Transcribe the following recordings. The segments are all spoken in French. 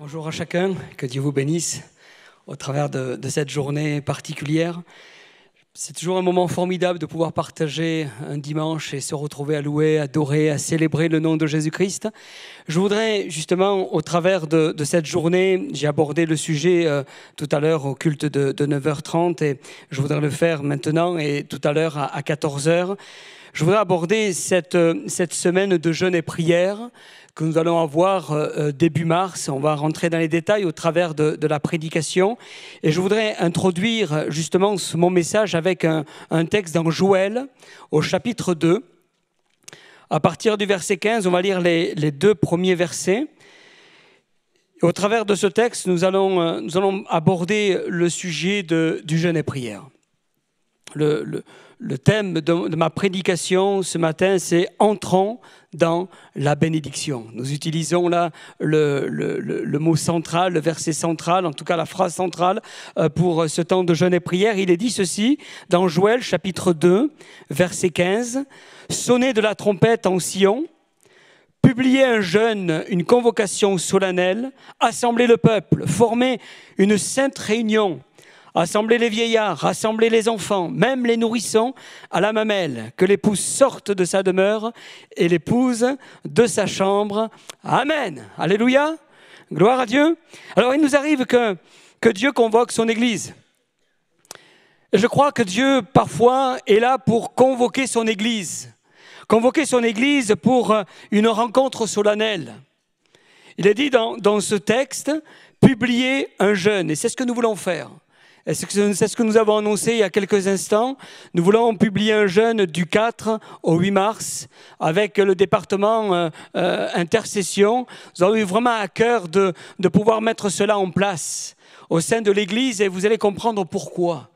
Bonjour à chacun, que Dieu vous bénisse au travers de cette journée particulière. C'est toujours un moment formidable de pouvoir partager un dimanche et se retrouver à louer, à adorer, à célébrer le nom de Jésus-Christ. Je voudrais justement, au travers de cette journée, j'ai abordé le sujet tout à l'heure au culte de 9h30 et je voudrais le faire maintenant et tout à l'heure à 14h. Je voudrais aborder cette semaine de jeûne et prière que nous allons avoir début mars. On va rentrer dans les détails au travers de la prédication. Et je voudrais introduire justement mon message avec un texte dans Joël, au chapitre 2. À partir du verset 15, on va lire les deux premiers versets. Et au travers de ce texte, nous allons aborder le sujet du jeûne et prière. Le thème de ma prédication ce matin, c'est « Entrons dans la bénédiction ». Nous utilisons là le mot central, le verset central, en tout cas la phrase centrale pour ce temps de jeûne et prière. Il est dit ceci dans Joël chapitre 2, verset 15. « Sonnez de la trompette en Sion, publiez un jeûne, une convocation solennelle, assemblez le peuple, formez une sainte réunion. Rassemblez les vieillards, rassemblez les enfants, même les nourrissons à la mamelle, que l'épouse sorte de sa demeure et l'épouse de sa chambre. Amen. Alléluia. Gloire à Dieu. Alors il nous arrive que Dieu convoque son Église. Je crois que Dieu parfois est là pour convoquer son Église. Convoquer son Église pour une rencontre solennelle. Il est dit dans ce texte, publier un jeûne. Et c'est ce que nous voulons faire. C'est ce que nous avons annoncé il y a quelques instants. Nous voulons publier un jeûne du 4 au 8 mars avec le département intercession. Nous avons eu vraiment à cœur de pouvoir mettre cela en place au sein de l'Église et vous allez comprendre pourquoi.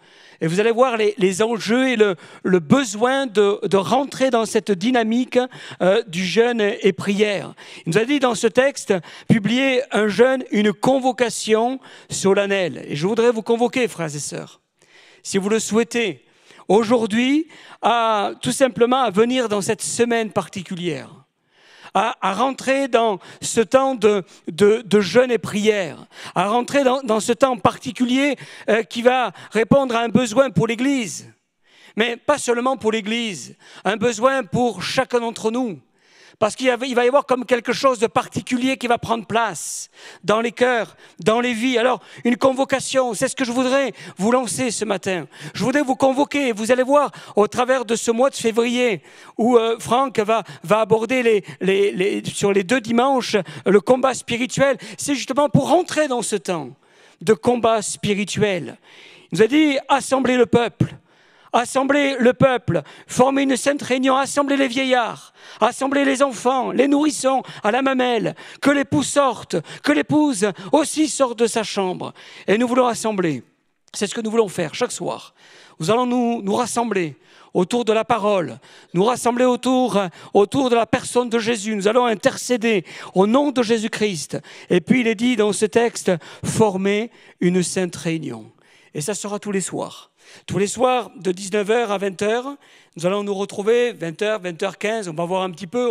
Et vous allez voir les enjeux et le besoin de rentrer dans cette dynamique du jeûne et prière. Il nous a dit dans ce texte, publier un jeûne, une convocation solennelle. Et je voudrais vous convoquer, frères et sœurs, si vous le souhaitez, aujourd'hui, tout simplement à venir dans cette semaine particulière. À rentrer dans ce temps de jeûne et prière, à rentrer dans ce temps particulier qui va répondre à un besoin pour l'Église, mais pas seulement pour l'Église, un besoin pour chacun d'entre nous. Parce qu'il va y avoir comme quelque chose de particulier qui va prendre place dans les cœurs, dans les vies. Alors, une convocation, c'est ce que je voudrais vous lancer ce matin. Je voudrais vous convoquer. Vous allez voir au travers de ce mois de février où Franck va aborder sur les 2 dimanches le combat spirituel. C'est justement pour rentrer dans ce temps de combat spirituel. Il nous a dit « Assemblez le peuple ». Assemblez le peuple, formez une sainte réunion, assemblez les vieillards, assemblez les enfants, les nourrissons à la mamelle, que l'épouse sorte, que l'épouse aussi sorte de sa chambre. Et nous voulons assembler, c'est ce que nous voulons faire chaque soir. Nous allons nous rassembler autour de la parole, nous rassembler autour de la personne de Jésus. Nous allons intercéder au nom de Jésus-Christ. Et puis il est dit dans ce texte, former une sainte réunion. Et ça sera tous les soirs. Tous les soirs, de 19h à 20h, nous allons nous retrouver, 20h, 20h15, on va voir un petit peu,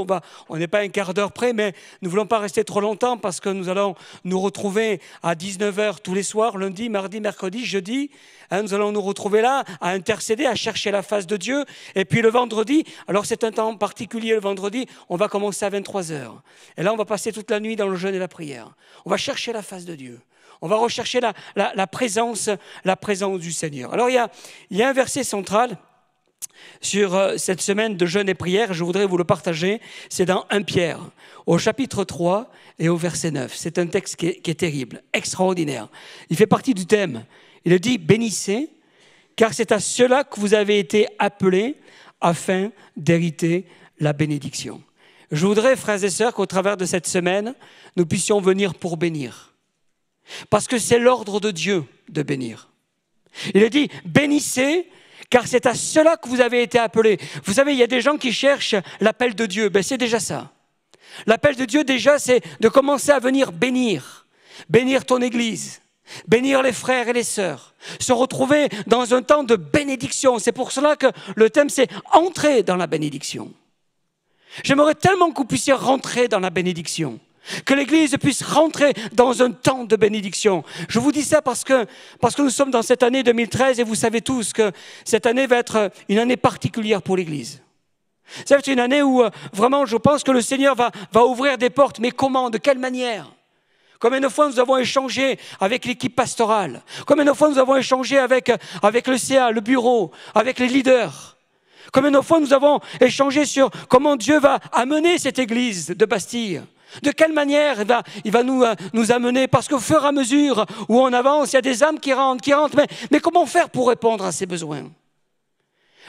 on n'est pas un quart d'heure près, mais nous ne voulons pas rester trop longtemps parce que nous allons nous retrouver à 19h tous les soirs, lundi, mardi, mercredi, jeudi. Nous allons nous retrouver là à intercéder, à chercher la face de Dieu. Et puis le vendredi, alors c'est un temps particulier le vendredi, on va commencer à 23h. Et là, on va passer toute la nuit dans le jeûne et la prière. On va chercher la face de Dieu. On va rechercher la présence du Seigneur. Alors, il y a un verset central sur cette semaine de jeûne et prière. Je voudrais vous le partager. C'est dans 1 Pierre, au chapitre 3 et au verset 9. C'est un texte qui est terrible, extraordinaire. Il fait partie du thème. Il dit « Bénissez, car c'est à cela que vous avez été appelés afin d'hériter la bénédiction. » Je voudrais, frères et sœurs, qu'au travers de cette semaine, nous puissions venir pour bénir. Parce que c'est l'ordre de Dieu de bénir. Il est dit, bénissez, car c'est à cela que vous avez été appelés. Vous savez, il y a des gens qui cherchent l'appel de Dieu. C'est déjà ça. L'appel de Dieu, déjà, c'est de commencer à venir bénir. Bénir ton Église. Bénir les frères et les sœurs. Se retrouver dans un temps de bénédiction. C'est pour cela que le thème, c'est entrer dans la bénédiction. J'aimerais tellement que vous puissiez rentrer dans la bénédiction. Que l'Église puisse rentrer dans un temps de bénédiction. Je vous dis ça parce que nous sommes dans cette année 2013 et vous savez tous que cette année va être une année particulière pour l'Église. Ça va être une année où vraiment je pense que le Seigneur va ouvrir des portes. Mais comment? De quelle manière? Combien de fois nous avons échangé avec l'équipe pastorale? Combien de fois nous avons échangé avec le CA, le bureau, avec les leaders? Combien de fois nous avons échangé sur comment Dieu va amener cette Église de Bastille? De quelle manière il va nous amener? Parce qu'au fur et à mesure où on avance, il y a des âmes qui rentrent. Mais comment faire pour répondre à ces besoins?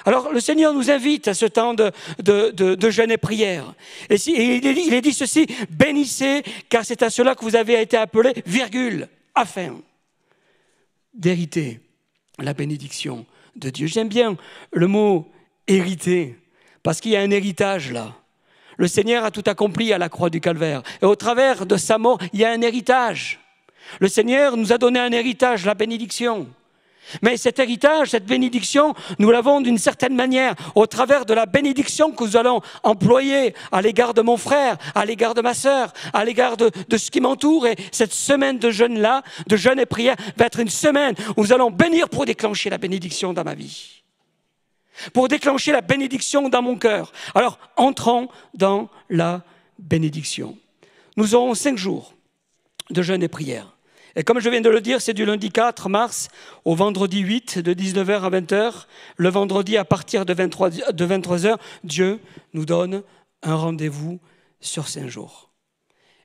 Alors le Seigneur nous invite à ce temps de jeûne et prière. Et il est dit ceci, bénissez, car c'est à cela que vous avez été appelés, afin d'hériter la bénédiction de Dieu. J'aime bien le mot hériter, parce qu'il y a un héritage là. Le Seigneur a tout accompli à la croix du Calvaire. Et au travers de sa mort, il y a un héritage. Le Seigneur nous a donné un héritage, la bénédiction. Mais cet héritage, cette bénédiction, nous l'avons d'une certaine manière au travers de la bénédiction que nous allons employer à l'égard de mon frère, à l'égard de ma sœur, à l'égard de ce qui m'entoure. Et cette semaine de jeûne-là, de jeûne et prière, va être une semaine où nous allons bénir pour déclencher la bénédiction dans ma vie. Pour déclencher la bénédiction dans mon cœur. Alors, entrons dans la bénédiction. Nous aurons 5 jours de jeûne et prière. Et comme je viens de le dire, c'est du lundi 4 mars au vendredi 8, de 19h à 20h. Le vendredi, à partir de 23h, Dieu nous donne un rendez-vous sur 5 jours.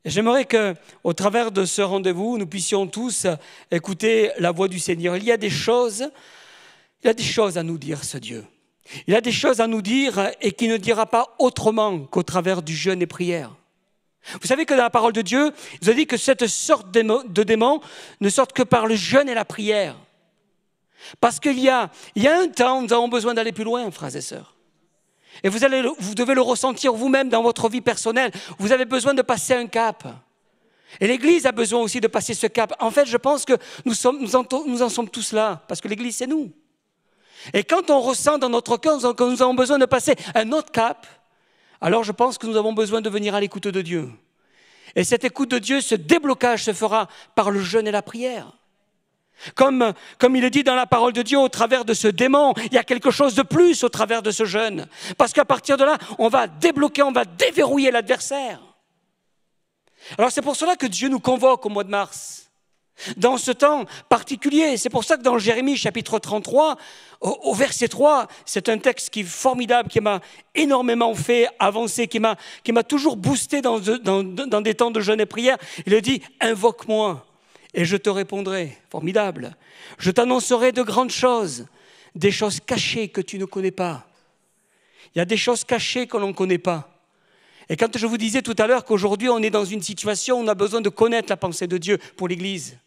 Et j'aimerais qu'au travers de ce rendez-vous, nous puissions tous écouter la voix du Seigneur. Il y a des choses à nous dire, ce Dieu. Il a des choses à nous dire et qu'il ne dira pas autrement qu'au travers du jeûne et prière. Vous savez que dans la parole de Dieu, il nous a dit que cette sorte de démons ne sortent que par le jeûne et la prière. Parce qu'il y a un temps où nous avons besoin d'aller plus loin, frères et sœurs. Et vous devez le ressentir vous-même dans votre vie personnelle. Vous avez besoin de passer un cap. Et l'Église a besoin aussi de passer ce cap. En fait, je pense que nous en sommes tous là, parce que l'Église, c'est nous. Et quand on ressent dans notre cœur que nous avons besoin de passer un autre cap, alors je pense que nous avons besoin de venir à l'écoute de Dieu. Et cette écoute de Dieu, ce déblocage se fera par le jeûne et la prière. Comme il est dit dans la parole de Dieu, au travers de ce démon, il y a quelque chose de plus au travers de ce jeûne. Parce qu'à partir de là, on va débloquer, on va déverrouiller l'adversaire. Alors c'est pour cela que Dieu nous convoque au mois de mars. Dans ce temps particulier, c'est pour ça que dans Jérémie chapitre 33, au verset 3, c'est un texte qui est formidable, qui m'a énormément fait avancer, qui m'a toujours boosté dans des temps de jeûne et prière. Il dit, invoque-moi et je te répondrai. Formidable. Je t'annoncerai de grandes choses, des choses cachées que tu ne connais pas. Il y a des choses cachées que l'on ne connaît pas. Et quand je vous disais tout à l'heure qu'aujourd'hui on est dans une situation où on a besoin de connaître la pensée de Dieu pour l'Église,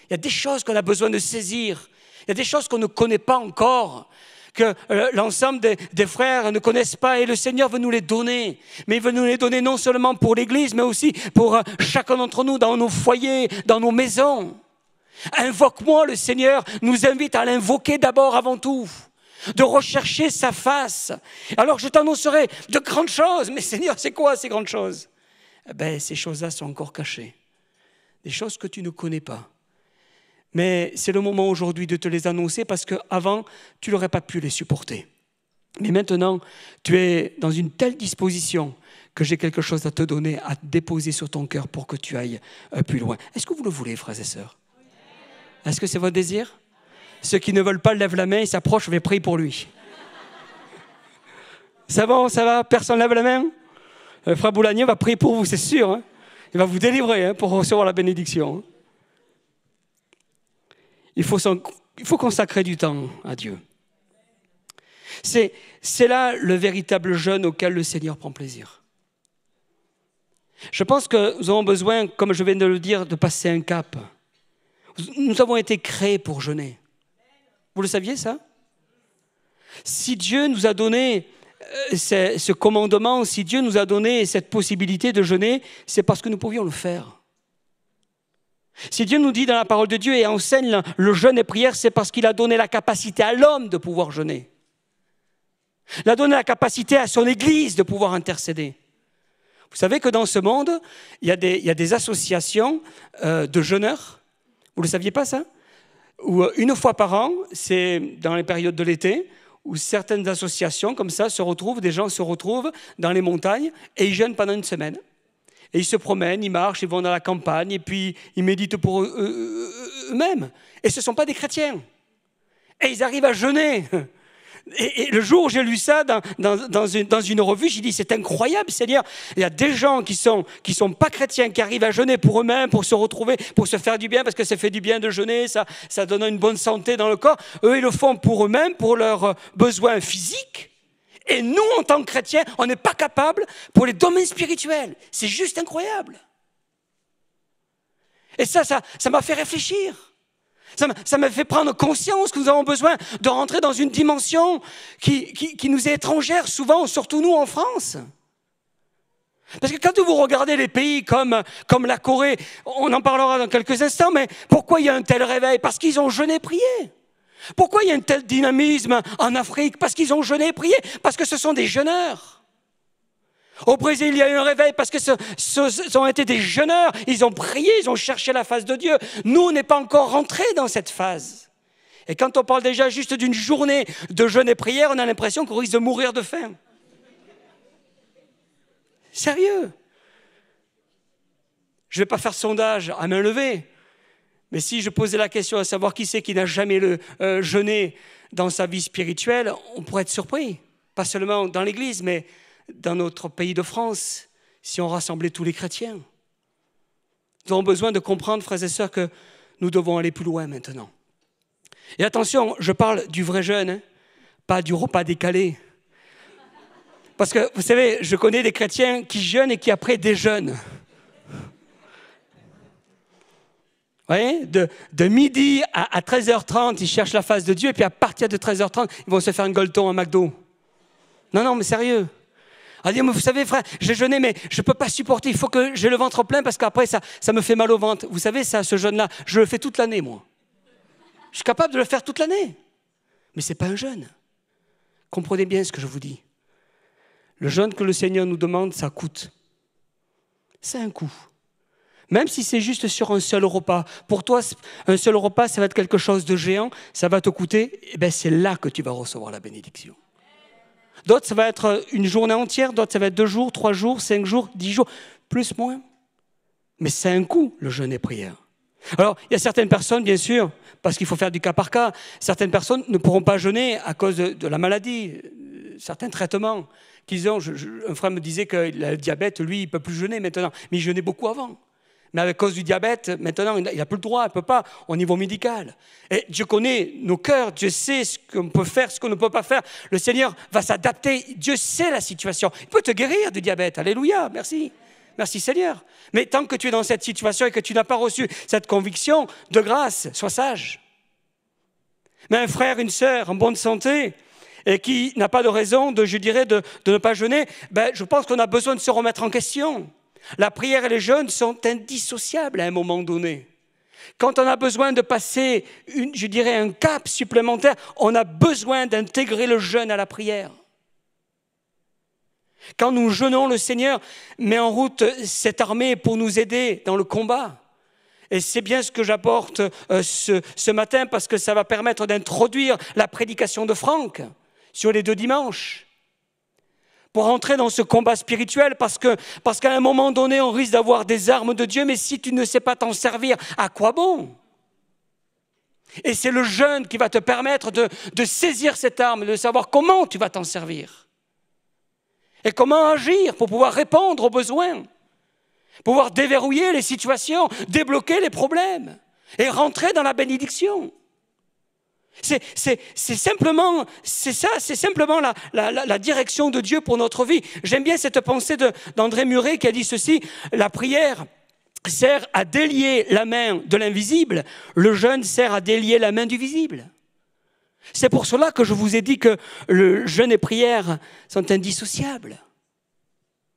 il y a des choses qu'on a besoin de saisir. Il y a des choses qu'on ne connaît pas encore, que l'ensemble des frères ne connaissent pas. Et le Seigneur veut nous les donner. Mais il veut nous les donner non seulement pour l'Église, mais aussi pour chacun d'entre nous, dans nos foyers, dans nos maisons. Invoque-moi, le Seigneur nous invite à l'invoquer d'abord avant tout. De rechercher sa face. Alors je t'annoncerai de grandes choses. Mais Seigneur, c'est quoi ces grandes choses? Ces choses-là sont encore cachées. Des choses que tu ne connais pas. Mais c'est le moment aujourd'hui de te les annoncer parce qu'avant, tu n'aurais pas pu les supporter. Mais maintenant, tu es dans une telle disposition que j'ai quelque chose à te donner, à te déposer sur ton cœur pour que tu ailles plus loin. Est-ce que vous le voulez, frères et sœurs? Est-ce que c'est votre désir? Ceux qui ne veulent pas lèvent la main, ils s'approchent, je vais prier pour lui. Ça va? Personne lève la main? Frère Boulagnier va prier pour vous, c'est sûr. Hein? Il va vous délivrer pour recevoir la bénédiction. Il faut consacrer du temps à Dieu. C'est là le véritable jeûne auquel le Seigneur prend plaisir. Je pense que nous avons besoin, comme je viens de le dire, de passer un cap. Nous avons été créés pour jeûner. Vous le saviez, ça? Si Dieu nous a donné ce commandement, si Dieu nous a donné cette possibilité de jeûner, c'est parce que nous pouvions le faire. Si Dieu nous dit dans la parole de Dieu et enseigne le jeûne et prière, c'est parce qu'il a donné la capacité à l'homme de pouvoir jeûner. Il a donné la capacité à son Église de pouvoir intercéder. Vous savez que dans ce monde, il y a des associations de jeûneurs. Vous ne le saviez pas, ça? Où une fois par an, c'est dans les périodes de l'été, où certaines associations comme ça se retrouvent, des gens se retrouvent dans les montagnes et ils jeûnent pendant une semaine. Et ils se promènent, ils marchent, ils vont dans la campagne et puis ils méditent pour eux-mêmes. Et ce ne sont pas des chrétiens. Et ils arrivent à jeûner. Et le jour où j'ai lu ça dans une revue, j'ai dit c'est incroyable, Seigneur. Il y a des gens qui sont pas chrétiens, qui arrivent à jeûner pour eux-mêmes, pour se retrouver, pour se faire du bien, parce que ça fait du bien de jeûner, ça donne une bonne santé dans le corps. Eux, ils le font pour eux-mêmes, pour leurs besoins physiques. Et nous, en tant que chrétiens, on n'est pas capables pour les domaines spirituels. C'est juste incroyable. Et ça m'a fait réfléchir. Ça m'a fait prendre conscience que nous avons besoin de rentrer dans une dimension qui nous est étrangère, souvent, surtout nous en France. Parce que quand vous regardez les pays comme la Corée, on en parlera dans quelques instants, mais pourquoi il y a un tel réveil? Parce qu'ils ont jeûné et prié. Pourquoi il y a un tel dynamisme en Afrique? Parce qu'ils ont jeûné et prié, parce que ce sont des jeûneurs. Au Brésil, il y a eu un réveil parce que ce ont été des jeûneurs. Ils ont prié, ils ont cherché la face de Dieu. Nous, on n'est pas encore rentrés dans cette phase. Et quand on parle déjà juste d'une journée de jeûne et prière, on a l'impression qu'on risque de mourir de faim. Sérieux. Je ne vais pas faire sondage à main levée. Mais si je posais la question à savoir qui c'est qui n'a jamais jeûné dans sa vie spirituelle, on pourrait être surpris. Pas seulement dans l'Église, mais dans notre pays de France, si on rassemblait tous les chrétiens. Nous avons besoin de comprendre, frères et sœurs, que nous devons aller plus loin maintenant. Et attention, je parle du vrai jeûne, hein, pas du repas décalé. Parce que, vous savez, je connais des chrétiens qui jeûnent et qui après déjeunent. Vous voyez, de midi à 13h30, ils cherchent la face de Dieu, et puis à partir de 13h30, ils vont se faire un gueuleton à McDo. Non, mais sérieux. On dit, mais vous savez, frère, j'ai jeûné, mais je ne peux pas supporter, il faut que j'ai le ventre plein, parce qu'après, ça me fait mal au ventre. Vous savez, ce jeûne-là, je le fais toute l'année, moi. Je suis capable de le faire toute l'année. Mais ce n'est pas un jeûne. Comprenez bien ce que je vous dis. Le jeûne que le Seigneur nous demande, ça coûte. C'est un coût. Même si c'est juste sur un seul repas. Pour toi, un seul repas, ça va être quelque chose de géant, ça va te coûter, et bien c'est là que tu vas recevoir la bénédiction. D'autres, ça va être une journée entière, d'autres, ça va être 2 jours, 3 jours, 5 jours, 10 jours, plus, moins. Mais c'est un coût, le jeûne et prière. Alors, il y a certaines personnes, bien sûr, parce qu'il faut faire du cas par cas, certaines personnes ne pourront pas jeûner à cause de la maladie, certains traitements qu'ils ont. Un frère me disait que le diabète, lui, il ne peut plus jeûner maintenant, mais il jeûnait beaucoup avant. Mais à cause du diabète, maintenant, il n'a plus le droit, il ne peut pas, au niveau médical. Et Dieu connaît nos cœurs, Dieu sait ce qu'on peut faire, ce qu'on ne peut pas faire. Le Seigneur va s'adapter, Dieu sait la situation. Il peut te guérir du diabète, alléluia, merci. Merci Seigneur. Mais tant que tu es dans cette situation et que tu n'as pas reçu cette conviction, de grâce, sois sage. Mais un frère, une sœur en bonne santé, et qui n'a pas de raison, de ne pas jeûner, je pense qu'on a besoin de se remettre en question. La prière et les jeûnes sont indissociables à un moment donné. Quand on a besoin de passer, un cap supplémentaire, on a besoin d'intégrer le jeûne à la prière. Quand nous jeûnons, le Seigneur met en route cette armée pour nous aider dans le combat. Et c'est bien ce que j'apporte ce matin, parce que ça va permettre d'introduire la prédication de Franck sur les 2 dimanches. Pour entrer dans ce combat spirituel, parce qu'à un moment donné, on risque d'avoir des armes de Dieu, mais si tu ne sais pas t'en servir, à quoi bon? Et c'est le jeûne qui va te permettre de saisir cette arme, de savoir comment tu vas t'en servir. Et comment agir pour pouvoir répondre aux besoins, pouvoir déverrouiller les situations, débloquer les problèmes et rentrer dans la bénédiction. C'est simplement la direction de Dieu pour notre vie. J'aime bien cette pensée d'André Muret qui a dit ceci: la prière sert à délier la main de l'invisible, le jeûne sert à délier la main du visible. C'est pour cela que je vous ai dit que le jeûne et prière sont indissociables.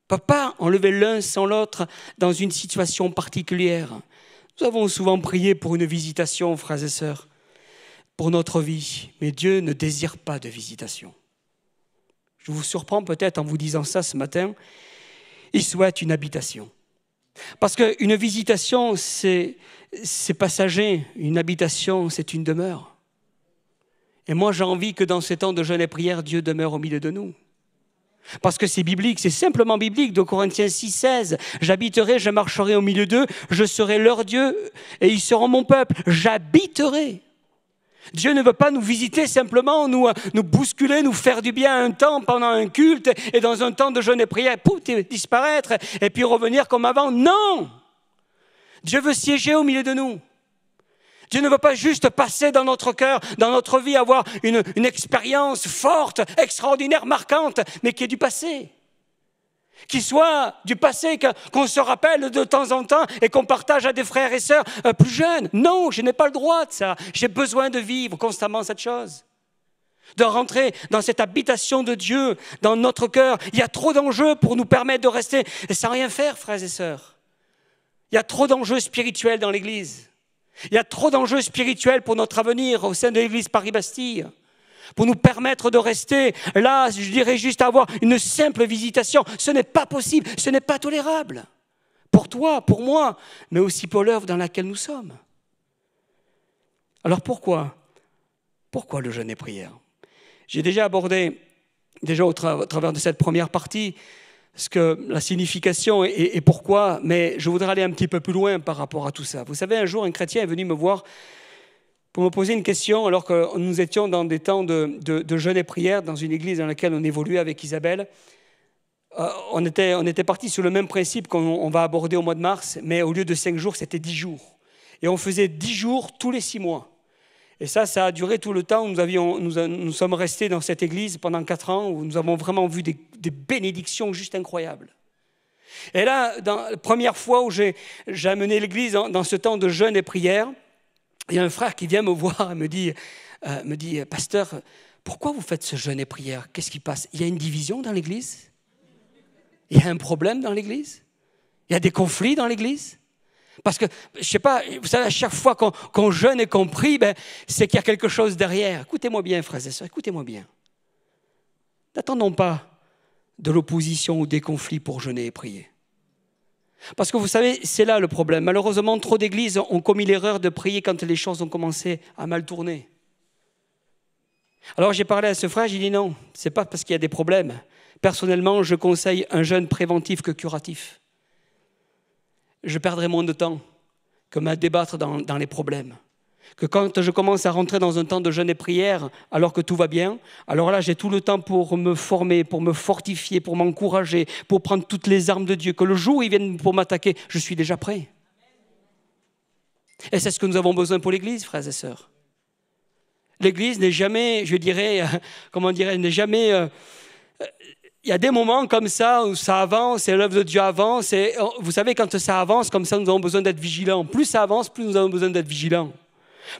On ne peut pas enlever l'un sans l'autre dans une situation particulière. Nous avons souvent prié pour une visitation, frères et sœurs, pour notre vie, mais Dieu ne désire pas de visitation. Je vous surprends peut-être en vous disant ça ce matin, il souhaite une habitation. Parce qu'une visitation, c'est passager. Une habitation, c'est une demeure. Et moi, j'ai envie que dans ces temps de jeûne et prière, Dieu demeure au milieu de nous. Parce que c'est biblique, c'est simplement biblique. De Corinthiens 6, 16, j'habiterai, je marcherai au milieu d'eux, je serai leur Dieu et ils seront mon peuple. J'habiterai. Dieu ne veut pas nous visiter simplement, nous bousculer, nous faire du bien un temps pendant un culte et dans un temps de jeûne et prière, pouf, disparaître et puis revenir comme avant. Non! Dieu veut siéger au milieu de nous. Dieu ne veut pas juste passer dans notre cœur, dans notre vie, avoir une expérience forte, extraordinaire, marquante, mais qui est du passé. Qui soit du passé, qu'on se rappelle de temps en temps et qu'on partage à des frères et sœurs plus jeunes. Non, je n'ai pas le droit de ça. J'ai besoin de vivre constamment cette chose. De rentrer dans cette habitation de Dieu, dans notre cœur. Il y a trop d'enjeux pour nous permettre de rester sans rien faire, frères et sœurs. Il y a trop d'enjeux spirituels dans l'Église. Il y a trop d'enjeux spirituels pour notre avenir au sein de l'Église Paris-Bastille. Pour nous permettre de rester là, je dirais juste avoir une simple visitation. Ce n'est pas possible, ce n'est pas tolérable. Pour toi, pour moi, mais aussi pour l'œuvre dans laquelle nous sommes. Alors pourquoi le jeûne et prière? J'ai déjà abordé, au travers de cette première partie, la signification et pourquoi, mais je voudrais aller un petit peu plus loin par rapport à tout ça. Vous savez, un jour, un chrétien est venu me voir pour me poser une question, alors que nous étions dans des temps de jeûne et prière, dans une église dans laquelle on évoluait avec Isabelle. On était partis sur le même principe qu'on va aborder au mois de mars, mais au lieu de 5 jours, c'était 10 jours. Et on faisait 10 jours tous les 6 mois. Et ça a duré tout le temps où nous sommes restés dans cette église pendant 4 ans, où nous avons vraiment vu des bénédictions juste incroyables. Et là, la première fois où j'ai amené l'église dans ce temps de jeûne et prière, il y a un frère qui vient me voir et me dit « Pasteur, pourquoi vous faites ce jeûne et prière? Qu'est-ce qui passe? Il y a une division dans l'église? Il y a un problème dans l'église? Il y a des conflits dans l'église ?» Parce que, je ne sais pas, vous savez, à chaque fois qu'on jeûne et qu'on prie, c'est qu'il y a quelque chose derrière. Écoutez-moi bien, frères et sœurs, écoutez-moi bien. N'attendons pas de l'opposition ou des conflits pour jeûner et prier. Parce que vous savez, c'est là le problème. Malheureusement, trop d'églises ont commis l'erreur de prier quand les choses ont commencé à mal tourner. Alors j'ai parlé à ce frère, j'ai dit non, ce n'est pas parce qu'il y a des problèmes. Personnellement, je conseille un jeûne préventif que curatif. Je perdrai moins de temps que à débattre dans les problèmes. Que quand je commence à rentrer dans un temps de jeûne et prière, alors que tout va bien, alors là, j'ai tout le temps pour me former, pour me fortifier, pour m'encourager, pour prendre toutes les armes de Dieu. Que le jour où ils viennent pour m'attaquer, je suis déjà prêt. Et c'est ce que nous avons besoin pour l'Église, frères et sœurs. L'Église n'est jamais, n'est jamais... Il y a des moments comme ça où ça avance et l'œuvre de Dieu avance. Et vous savez, quand ça avance comme ça, nous avons besoin d'être vigilants. Plus ça avance, plus nous avons besoin d'être vigilants.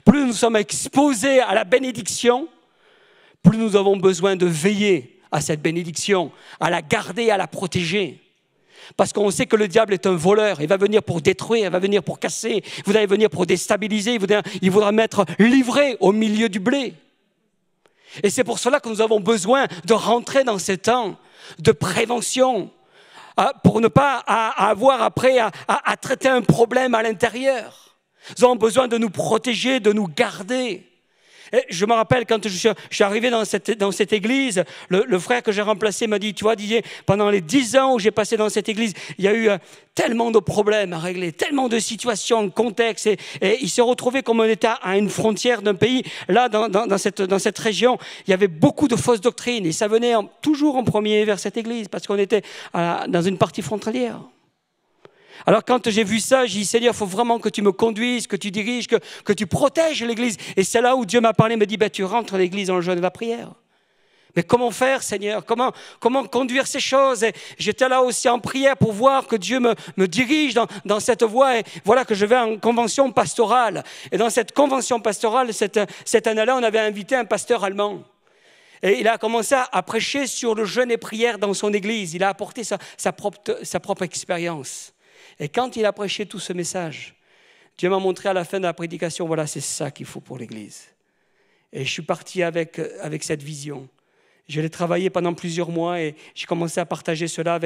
Plus nous sommes exposés à la bénédiction, plus nous avons besoin de veiller à cette bénédiction, à la garder, à la protéger. Parce qu'on sait que le diable est un voleur. Il va venir pour détruire, il va venir pour casser, il va venir pour déstabiliser, il voudra mettre livré au milieu du blé. Et c'est pour cela que nous avons besoin de rentrer dans ces temps de prévention pour ne pas avoir après à traiter un problème à l'intérieur. Nous avons besoin de nous protéger, de nous garder. Et je me rappelle quand je suis arrivé dans cette église, le frère que j'ai remplacé m'a dit, tu vois Didier, pendant les 10 ans où j'ai passé dans cette église, il y a eu tellement de problèmes à régler, tellement de situations, de contextes, et il s'est retrouvé comme on était à une frontière d'un pays. Là, dans cette région, il y avait beaucoup de fausses doctrines, et ça venait toujours en premier vers cette église, parce qu'on était dans une partie frontalière. Alors quand j'ai vu ça, j'ai dit, Seigneur, il faut vraiment que tu me conduises, que tu diriges, que tu protèges l'Église. Et c'est là où Dieu m'a parlé, me dit, tu rentres l'Église dans le jeûne et la prière. Mais comment faire, Seigneur? Comment conduire ces choses? Et j'étais là aussi en prière pour voir que Dieu me dirige dans cette voie. Et voilà que je vais en convention pastorale. Et dans cette convention pastorale, cette année-là, on avait invité un pasteur allemand. Et il a commencé à prêcher sur le jeûne et prière dans son Église. Il a apporté sa propre expérience. Et quand il a prêché tout ce message, Dieu m'a montré à la fin de la prédication, voilà, c'est ça qu'il faut pour l'Église. Et je suis parti avec cette vision. Je l'ai travaillé pendant plusieurs mois et j'ai commencé à partager cela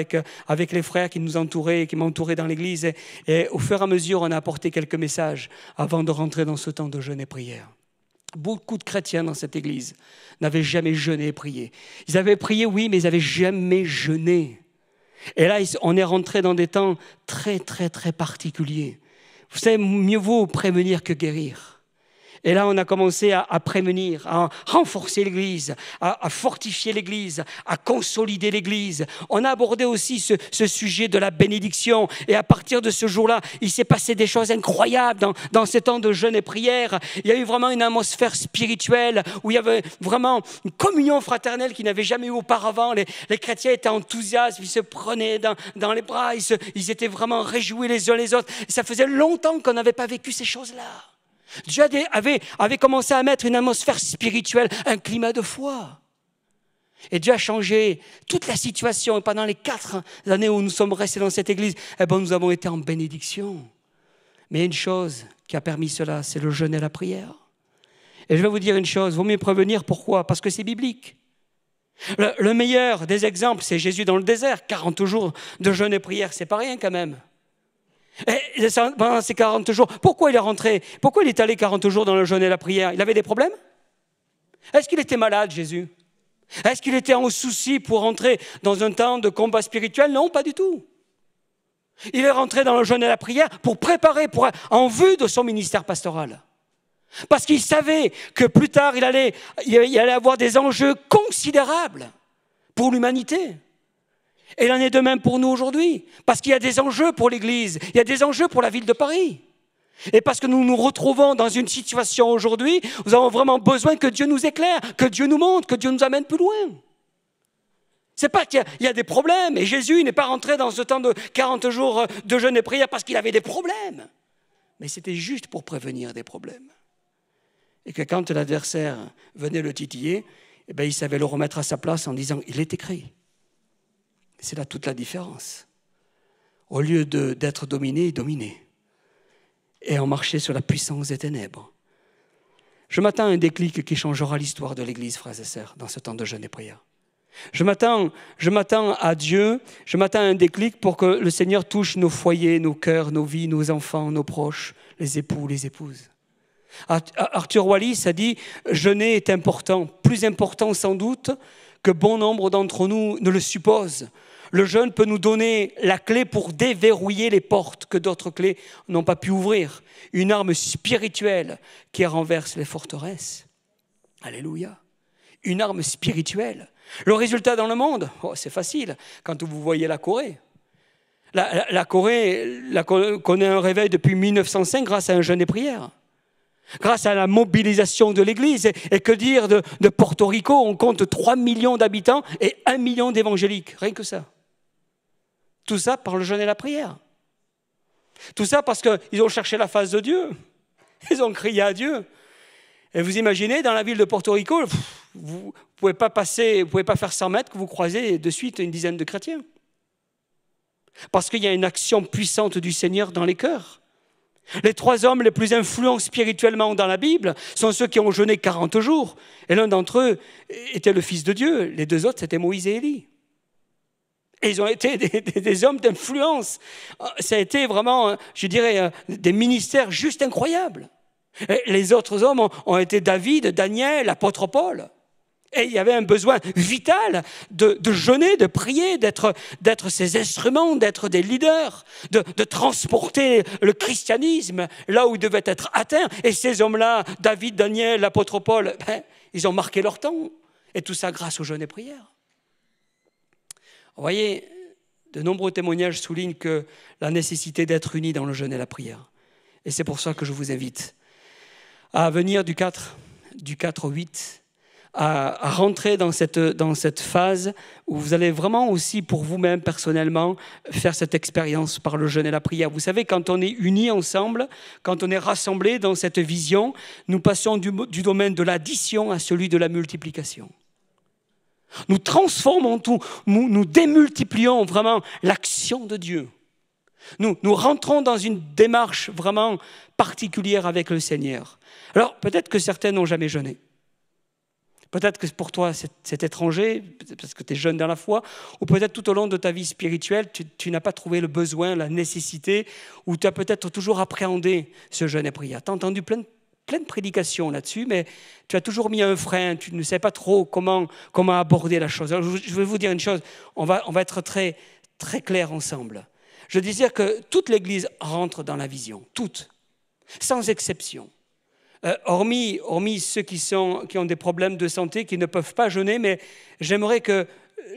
avec les frères qui nous entouraient et qui m'entouraient dans l'église. Et au fur et à mesure, on a apporté quelques messages avant de rentrer dans ce temps de jeûne et prière. Beaucoup de chrétiens dans cette église n'avaient jamais jeûné et prié. Ils avaient prié, oui, mais ils n'avaient jamais jeûné. Et là, on est rentré dans des temps très, très, très particuliers. Vous savez, mieux vaut prévenir que guérir. Et là, on a commencé à prévenir, à renforcer l'Église, à fortifier l'Église, à consolider l'Église. On a abordé aussi ce sujet de la bénédiction. Et à partir de ce jour-là, il s'est passé des choses incroyables dans ces temps de jeûne et prière. Il y a eu vraiment une atmosphère spirituelle où il y avait vraiment une communion fraternelle qu'il n'avait jamais eu auparavant. Les chrétiens étaient enthousiastes, ils se prenaient dans les bras, ils étaient vraiment réjouis les uns les autres. Et ça faisait longtemps qu'on n'avait pas vécu ces choses-là. Dieu avait commencé à mettre une atmosphère spirituelle, un climat de foi. Et Dieu a changé toute la situation. Et pendant les 4 années où nous sommes restés dans cette église, nous avons été en bénédiction. Mais il y a une chose qui a permis cela, c'est le jeûne et la prière. Et je vais vous dire une chose, il vaut mieux prévenir. Pourquoi ? Parce que c'est biblique. Le meilleur des exemples, c'est Jésus dans le désert. 40 jours de jeûne et prière, c'est pas rien quand même. Et pendant ces 40 jours, pourquoi il est rentré ? Pourquoi il est allé 40 jours dans le jeûne et la prière ? Il avait des problèmes ? Est-ce qu'il était malade, Jésus ? Est-ce qu'il était en souci pour rentrer dans un temps de combat spirituel ? Non, pas du tout. Il est rentré dans le jeûne et la prière pour préparer, en vue de son ministère pastoral. Parce qu'il savait que plus tard, il allait avoir des enjeux considérables pour l'humanité. Et il en est de même pour nous aujourd'hui, parce qu'il y a des enjeux pour l'Église, il y a des enjeux pour la ville de Paris. Et parce que nous nous retrouvons dans une situation aujourd'hui, nous avons vraiment besoin que Dieu nous éclaire, que Dieu nous montre, que Dieu nous amène plus loin. C'est pas qu'il y a des problèmes, et Jésus n'est pas rentré dans ce temps de 40 jours de jeûne et prière parce qu'il avait des problèmes. Mais c'était juste pour prévenir des problèmes. Et que quand l'adversaire venait le titiller, il savait le remettre à sa place en disant « il est écrit ». C'est là toute la différence. Au lieu d'être dominé, dominé. Et on marchait sur la puissance des ténèbres. Je m'attends à un déclic qui changera l'histoire de l'Église, frères et sœurs, dans ce temps de jeûne et prière. Je m'attends à Dieu, je m'attends à un déclic pour que le Seigneur touche nos foyers, nos cœurs, nos vies, nos enfants, nos proches, les époux, les épouses. Arthur Wallis a dit « Jeûner est important, plus important sans doute que bon nombre d'entre nous ne le supposent. Le jeûne peut nous donner la clé pour déverrouiller les portes que d'autres clés n'ont pas pu ouvrir. Une arme spirituelle qui renverse les forteresses. » Alléluia. Une arme spirituelle. Le résultat dans le monde, c'est facile quand vous voyez la Corée. La Corée connaît un réveil depuis 1905 grâce à un jeûne et prière. Grâce à la mobilisation de l'Église. Et que dire de Porto Rico, on compte 3 millions d'habitants et 1 million d'évangéliques. Rien que ça. Tout ça par le jeûne et la prière. Tout ça parce qu'ils ont cherché la face de Dieu. Ils ont crié à Dieu. Et vous imaginez, dans la ville de Porto Rico, vous ne pouvez pas faire 100 mètres que vous croisez de suite une dizaine de chrétiens. Parce qu'il y a une action puissante du Seigneur dans les cœurs. Les 3 hommes les plus influents spirituellement dans la Bible sont ceux qui ont jeûné 40 jours. Et l'un d'entre eux était le Fils de Dieu. Les 2 autres, c'était Moïse et Élie. Et ils ont été des hommes d'influence. Ça a été vraiment, je dirais, des ministères juste incroyables. Et les autres hommes ont été David, Daniel, l'apôtre Paul. Et il y avait un besoin vital de jeûner, de prier, d'être ces instruments, d'être des leaders, de transporter le christianisme là où il devait être atteint. Et ces hommes-là, David, Daniel, l'apôtre Paul, ils ont marqué leur temps. Et tout ça grâce au jeûne et prière. Vous voyez, de nombreux témoignages soulignent que la nécessité d'être unis dans le jeûne et la prière. Et c'est pour ça que je vous invite à venir du 4 au 8, à rentrer dans cette phase où vous allez vraiment aussi pour vous-même personnellement faire cette expérience par le jeûne et la prière. Vous savez, quand on est unis ensemble, quand on est rassemblés dans cette vision, nous passons du domaine de l'addition à celui de la multiplication. Nous transformons tout, nous démultiplions vraiment l'action de Dieu. Nous rentrons dans une démarche vraiment particulière avec le Seigneur. Alors, peut-être que certains n'ont jamais jeûné. Peut-être que pour toi, c'est étranger, parce que tu es jeune dans la foi, ou peut-être tout au long de ta vie spirituelle, tu n'as pas trouvé le besoin, la nécessité, ou tu as peut-être toujours appréhendé ce jeûne et prière. Tu as entendu plein de prédications là-dessus, mais tu as toujours mis un frein, tu ne sais pas trop comment aborder la chose. Alors, je vais vous dire une chose, on va être très, très clair ensemble. Je désire que toute l'Église rentre dans la vision, toute, sans exception. Hormis ceux qui ont des problèmes de santé, qui ne peuvent pas jeûner, mais j'aimerais que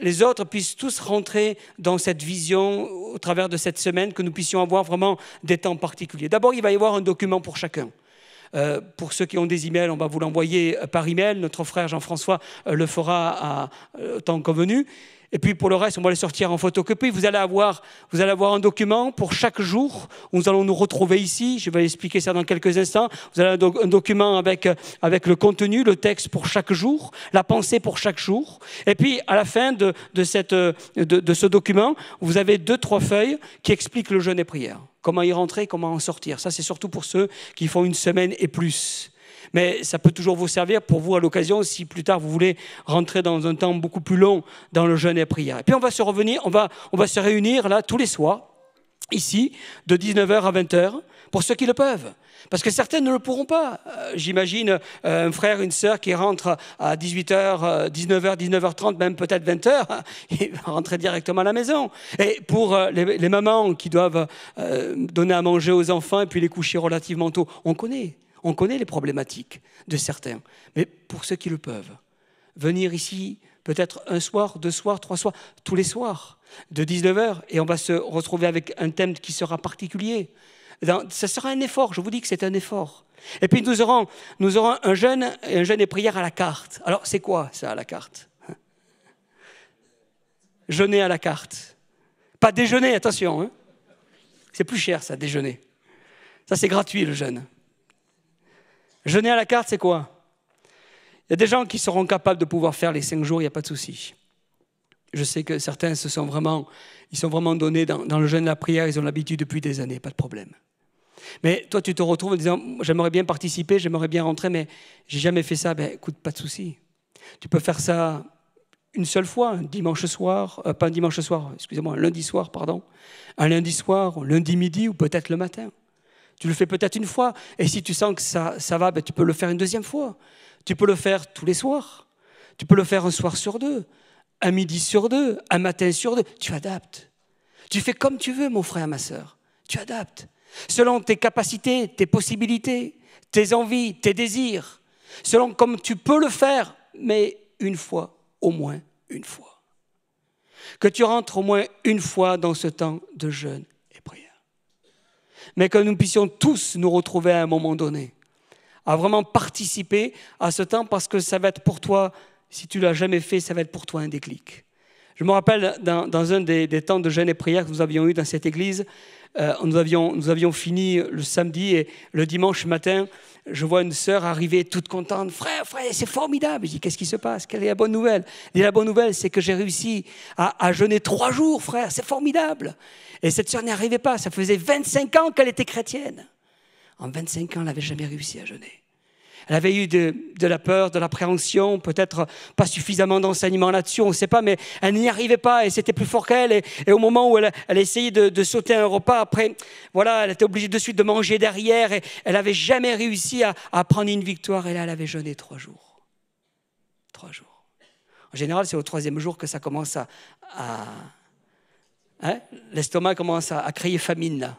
les autres puissent tous rentrer dans cette vision au travers de cette semaine, que nous puissions avoir vraiment des temps particuliers. D'abord, il va y avoir un document pour chacun. Pour ceux qui ont des emails, on va vous l'envoyer par email. Notre frère Jean-François le fera au temps convenu. Et puis pour le reste, on va les sortir en photocopie. Vous allez avoir un document pour chaque jour où nous allons nous retrouver ici. Je vais expliquer ça dans quelques instants. Vous avez un document avec le contenu, le texte pour chaque jour, la pensée pour chaque jour. Et puis à la fin de ce document, vous avez 2-3 feuilles qui expliquent le jeûne et prière. Comment y rentrer, comment en sortir. Ça, c'est surtout pour ceux qui font une semaine et plus. Mais ça peut toujours vous servir pour vous à l'occasion si plus tard vous voulez rentrer dans un temps beaucoup plus long dans le jeûne et prière. Et puis on va se réunir là tous les soirs, ici, de 19h à 20h, pour ceux qui le peuvent. Parce que certains ne le pourront pas. J'imagine un frère, une sœur qui rentre à 18h, 19h, 19h30, même peut-être 20h, il va rentrer directement à la maison. Et pour les mamans qui doivent donner à manger aux enfants et puis les coucher relativement tôt, on connaît les problématiques de certains. Mais pour ceux qui le peuvent, venir ici peut-être un soir, 2 soirs, 3 soirs, tous les soirs, de 19h, et on va se retrouver avec un thème qui sera particulier. Ça sera un effort, je vous dis que c'est un effort. Et puis nous aurons un jeûne et prière à la carte. Alors c'est quoi ça à la carte? Jeûner à la carte. Pas déjeuner, attention. Hein. C'est plus cher ça, déjeuner. Ça c'est gratuit le jeûne. Jeûner à la carte, c'est quoi? Il y a des gens qui seront capables de pouvoir faire les 5 jours, il n'y a pas de souci. Je sais que certains sont vraiment donnés dans le jeûne et la prière, ils ont l'habitude depuis des années, pas de problème. Mais toi, tu te retrouves en disant, j'aimerais bien participer, j'aimerais bien rentrer, mais j'ai jamais fait ça. Ben, écoute, pas de souci. Tu peux faire ça une seule fois, un dimanche soir, pas un dimanche soir, excusez-moi, un lundi soir, pardon. Un lundi soir, un lundi midi ou peut-être le matin. Tu le fais peut-être une fois, et si tu sens que ça va, ben, tu peux le faire une deuxième fois. Tu peux le faire tous les soirs. Tu peux le faire un soir sur 2, un midi sur 2, un matin sur 2. Tu adaptes. Tu fais comme tu veux, mon frère, ma sœur. Tu adaptes. Selon tes capacités, tes possibilités, tes envies, tes désirs. Selon comme tu peux le faire, mais une fois, au moins une fois. Que tu rentres au moins une fois dans ce temps de jeûne et prière. Mais que nous puissions tous nous retrouver à un moment donné, à vraiment participer à ce temps parce que ça va être pour toi, si tu ne l'as jamais fait, ça va être pour toi un déclic. Je me rappelle dans un des temps de jeûne et prière que nous avions eu dans cette église, nous avions fini le samedi et le dimanche matin, je vois une sœur arriver toute contente. Frère, c'est formidable. Je dis, qu'est-ce qui se passe? Quelle est la bonne nouvelle? Et la bonne nouvelle, c'est que j'ai réussi à jeûner 3 jours, frère. C'est formidable. Et cette sœur n'y arrivait pas. Ça faisait 25 ans qu'elle était chrétienne. En 25 ans, elle n'avait jamais réussi à jeûner. Elle avait eu de la peur, de l'appréhension, peut-être pas suffisamment d'enseignement là-dessus, on ne sait pas, mais elle n'y arrivait pas et c'était plus fort qu'elle. Et au moment où elle essayait de sauter un repas, après, voilà, elle était obligée de suite de manger derrière et elle n'avait jamais réussi à prendre une victoire. Et là, elle avait jeûné 3 jours. 3 jours. En général, c'est au 3e jour que ça commence l'estomac commence à crier famine, là.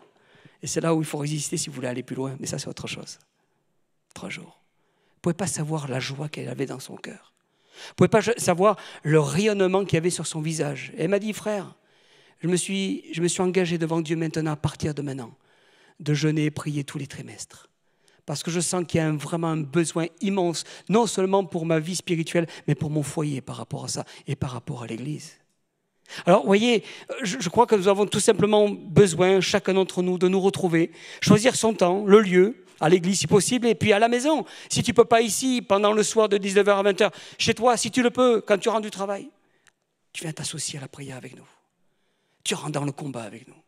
Et c'est là où il faut résister si vous voulez aller plus loin. Mais ça, c'est autre chose. 3 jours. Vous ne pouvez pas savoir la joie qu'elle avait dans son cœur. Vous ne pouvez pas savoir le rayonnement qu'il y avait sur son visage. Et elle m'a dit, frère, je me suis engagé devant Dieu maintenant, à partir de maintenant, de jeûner et prier tous les trimestres. Parce que je sens qu'il y a vraiment un besoin immense, non seulement pour ma vie spirituelle, mais pour mon foyer par rapport à ça et par rapport à l'Église. Alors, vous voyez, je crois que nous avons tout simplement besoin, chacun d'entre nous, de nous retrouver, choisir son temps, le lieu, à l'église si possible, et puis à la maison. Si tu ne peux pas ici, pendant le soir de 19h à 20h, chez toi, si tu le peux, quand tu rentres du travail, tu viens t'associer à la prière avec nous. Tu rentres dans le combat avec nous.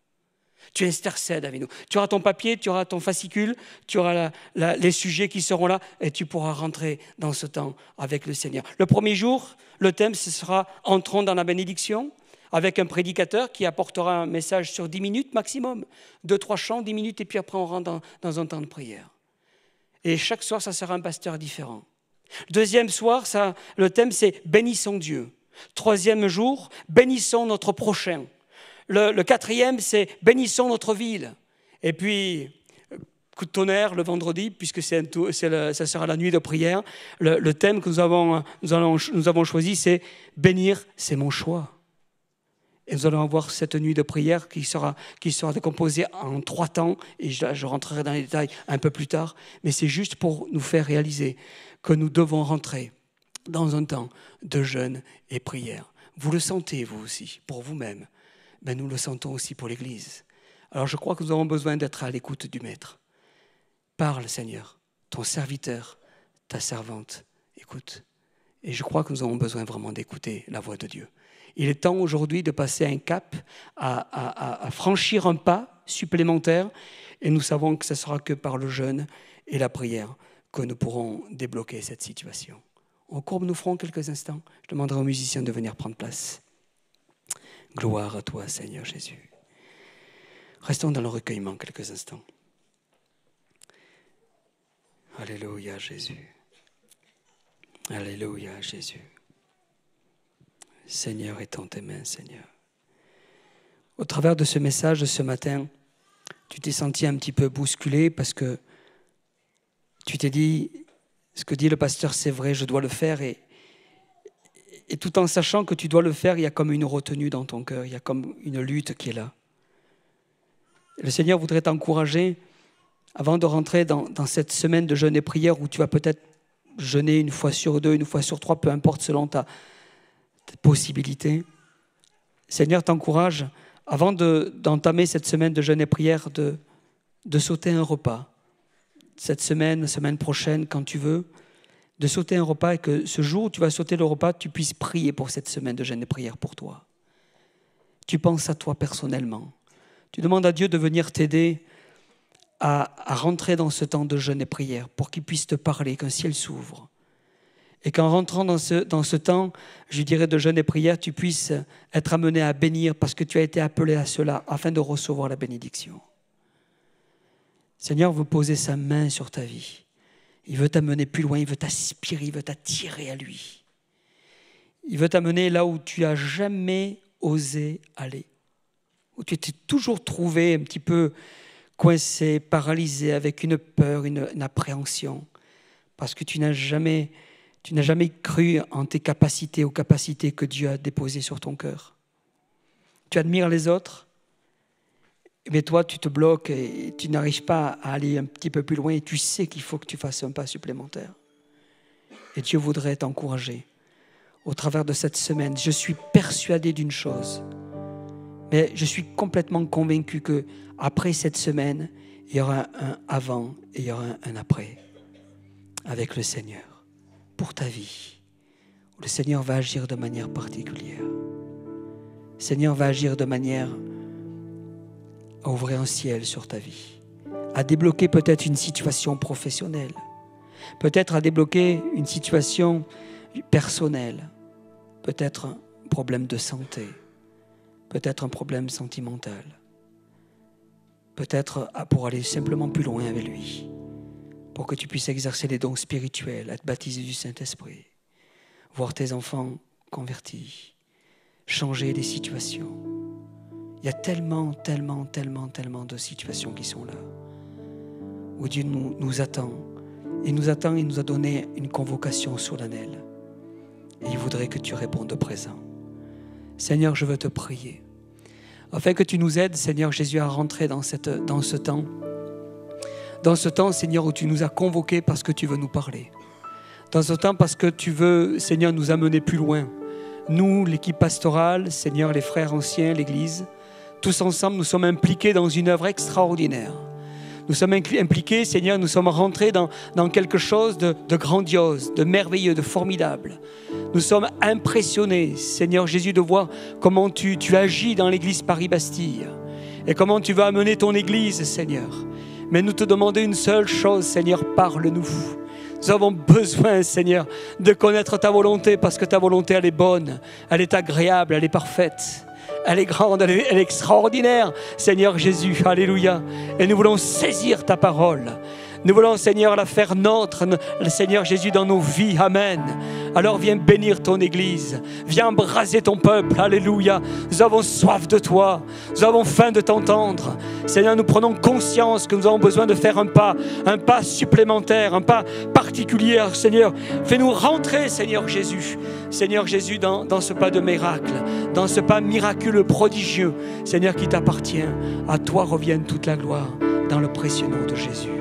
Tu intercèdes avec nous. Tu auras ton papier, tu auras ton fascicule, tu auras les sujets qui seront là et tu pourras rentrer dans ce temps avec le Seigneur. Le premier jour, le thème, ce sera « Entrons dans la bénédiction » avec un prédicateur qui apportera un message sur 10 minutes maximum. 2-3 chants, 10 minutes et puis après on rentre dans un temps de prière. Et chaque soir, ça sera un pasteur différent. Deuxième soir, le thème c'est « Bénissons Dieu ». Troisième jour, « Bénissons notre prochain ». Le quatrième, c'est « Bénissons notre ville ». Et puis, coup de tonnerre le vendredi, puisque ça sera la nuit de prière. Le thème que nous avons choisi, c'est « Bénir, c'est mon choix ». Et nous allons avoir cette nuit de prière qui sera décomposée en 3 temps. Et je rentrerai dans les détails un peu plus tard. Mais c'est juste pour nous faire réaliser que nous devons rentrer dans un temps de jeûne et prière. Vous le sentez, vous aussi, pour vous-même. Ben, nous le sentons aussi pour l'Église. Alors je crois que nous avons besoin d'être à l'écoute du Maître. Parle, Seigneur, ton serviteur, ta servante, écoute. Et je crois que nous avons besoin vraiment d'écouter la voix de Dieu. Il est temps aujourd'hui de passer un cap, à franchir un pas supplémentaire. Et nous savons que ce ne sera que par le jeûne et la prière que nous pourrons débloquer cette situation. On courbe nos fronts quelques instants. Je demanderai aux musiciens de venir prendre place. Gloire à toi, Seigneur Jésus. Restons dans le recueillement quelques instants. Alléluia, Jésus. Alléluia, Jésus. Seigneur, étends tes mains, Seigneur. Au travers de ce message de ce matin, tu t'es senti un petit peu bousculé parce que tu t'es dit, ce que dit le pasteur, c'est vrai, je dois le faire. Et tout en sachant que tu dois le faire, il y a comme une retenue dans ton cœur, il y a comme une lutte qui est là. Le Seigneur voudrait t'encourager, avant de rentrer dans cette semaine de jeûne et prière où tu vas peut-être jeûner 1 fois sur 2, 1 fois sur 3, peu importe selon ta possibilité. Le Seigneur t'encourage, avant d'entamer cette semaine de jeûne et prière, de sauter un repas. Cette semaine, la semaine prochaine, quand tu veux, de sauter un repas et que ce jour où tu vas sauter le repas, tu puisses prier pour cette semaine de jeûne et prière pour toi. Tu penses à toi personnellement. Tu demandes à Dieu de venir t'aider à rentrer dans ce temps de jeûne et prière pour qu'il puisse te parler, qu'un ciel s'ouvre. Et qu'en rentrant dans ce temps, je dirais de jeûne et prière, tu puisses être amené à bénir parce que tu as été appelé à cela afin de recevoir la bénédiction. Seigneur veut poser sa main sur ta vie. Il veut t'amener plus loin, il veut t'aspirer, il veut t'attirer à lui. Il veut t'amener là où tu n'as jamais osé aller. Où tu t'es toujours trouvé un petit peu coincé, paralysé, avec une peur, une appréhension. Parce que tu n'as jamais cru en tes capacités, aux capacités que Dieu a déposées sur ton cœur. Tu admires les autres, mais toi, tu te bloques et tu n'arrives pas à aller un petit peu plus loin et tu sais qu'il faut que tu fasses un pas supplémentaire. Et Dieu voudrait t'encourager au travers de cette semaine. Je suis persuadé d'une chose, mais je suis complètement convaincu qu'après cette semaine, il y aura un avant et il y aura un après avec le Seigneur pour ta vie. Le Seigneur va agir de manière particulière. Le Seigneur va agir de manière à ouvrir un ciel sur ta vie, à débloquer peut-être une situation professionnelle, peut-être à débloquer une situation personnelle, peut-être un problème de santé, peut-être un problème sentimental, peut-être pour aller simplement plus loin avec lui, pour que tu puisses exercer les dons spirituels, être baptisé du Saint-Esprit, voir tes enfants convertis, changer des situations. Il y a tellement de situations qui sont là, où Dieu nous attend. Il nous attend, il nous a donné une convocation solennelle. Et il voudrait que tu répondes présent. Seigneur, je veux te prier, afin que tu nous aides, Seigneur Jésus, à rentrer dans ce temps. Dans ce temps, Seigneur, où tu nous as convoqués parce que tu veux nous parler. Dans ce temps, parce que tu veux, Seigneur, nous amener plus loin. Nous, l'équipe pastorale, Seigneur, les frères anciens, l'Église, tous ensemble, nous sommes impliqués dans une œuvre extraordinaire. Nous sommes impliqués, Seigneur, nous sommes rentrés dans quelque chose de grandiose, de merveilleux, de formidable. Nous sommes impressionnés, Seigneur Jésus, de voir comment tu agis dans l'église Paris-Bastille. et comment tu vas amener ton Église, Seigneur. Mais nous te demandons une seule chose, Seigneur, parle-nous. Nous avons besoin, Seigneur, de connaître ta volonté, parce que ta volonté, elle est bonne, elle est agréable, elle est parfaite. Elle est grande, elle est extraordinaire, Seigneur Jésus, alléluia. Et nous voulons saisir ta parole. Nous voulons, Seigneur, la faire nôtre, le Seigneur Jésus, dans nos vies. Amen. Alors viens bénir ton Église. Viens embraser ton peuple. Alléluia. Nous avons soif de toi. Nous avons faim de t'entendre. Seigneur, nous prenons conscience que nous avons besoin de faire un pas supplémentaire, un pas particulier. Seigneur, fais-nous rentrer, Seigneur Jésus. Seigneur Jésus, dans ce pas de miracle, dans ce pas miraculeux, prodigieux, Seigneur, qui t'appartient. À toi revienne toute la gloire, dans le précieux nom de Jésus.